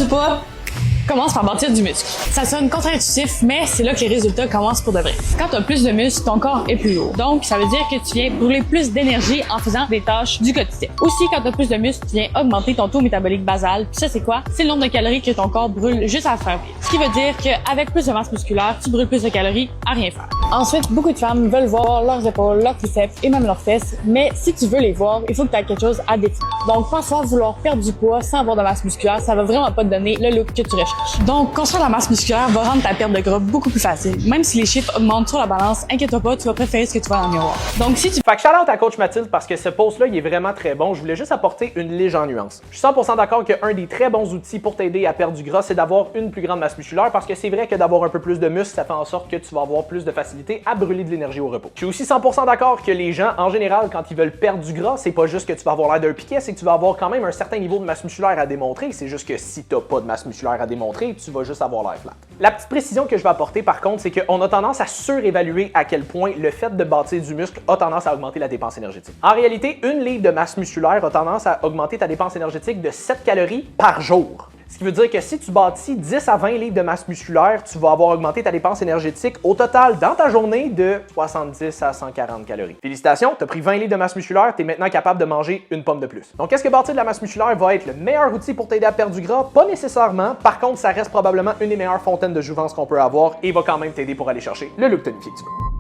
du poids, commence par bâtir du muscle. Ça sonne contre-intuitif, mais c'est là que les résultats commencent pour de vrai. Quand tu as plus de muscles, ton corps est plus lourd. Donc, ça veut dire que tu viens brûler plus d'énergie en faisant des tâches du quotidien. Aussi, quand tu as plus de muscles, tu viens augmenter ton taux métabolique basal. Puis ça, c'est quoi? C'est le nombre de calories que ton corps brûle juste à faire vivre. Ce qui veut dire qu'avec plus de masse musculaire, tu brûles plus de calories à rien faire. Ensuite, beaucoup de femmes veulent voir leurs épaules, leurs triceps et même leurs fesses, mais si tu veux les voir, il faut que tu aies quelque chose à définir. Donc, pense pas vouloir perdre du poids sans avoir de masse musculaire, ça va vraiment pas te donner le look que tu recherches. Donc, construire la masse musculaire va rendre ta perte de gras beaucoup plus facile. Même si les chiffres augmentent sur la balance, inquiète-toi pas, tu vas préférer ce que tu vois dans le miroir. Donc, si tu... Fait que shout-out à Coach Mathilde parce que ce post-là, il est vraiment très bon. Je voulais juste apporter une légère nuance. Je suis 100% d'accord qu'un des très bons outils pour t'aider à perdre du gras, c'est d'avoir une plus grande masse musculaire parce que c'est vrai que d'avoir un peu plus de muscle, ça fait en sorte que tu vas avoir plus de facilité à brûler de l'énergie au repos. Je suis aussi 100% d'accord que les gens, en général, quand ils veulent perdre du gras, c'est pas juste que tu vas avoir l'air d'un piquet, c'est que tu vas avoir quand même un certain niveau de masse musculaire à démontrer. C'est juste que si t'as pas de masse musculaire à démontrer, tu vas juste avoir l'air flat. La petite précision que je vais apporter par contre, c'est qu'on a tendance à surévaluer à quel point le fait de bâtir du muscle a tendance à augmenter la dépense énergétique. En réalité, une livre de masse musculaire a tendance à augmenter ta dépense énergétique de 7 calories par jour. Ce qui veut dire que si tu bâtis 10 à 20 livres de masse musculaire, tu vas avoir augmenté ta dépense énergétique au total dans ta journée de 70 à 140 calories. Félicitations, tu as pris 20 livres de masse musculaire, tu es maintenant capable de manger une pomme de plus. Donc est-ce que bâtir de la masse musculaire va être le meilleur outil pour t'aider à perdre du gras? Pas nécessairement. Par contre, ça reste probablement une des meilleures fontaines de jouvence qu'on peut avoir et va quand même t'aider pour aller chercher le look tonifié que tu veux.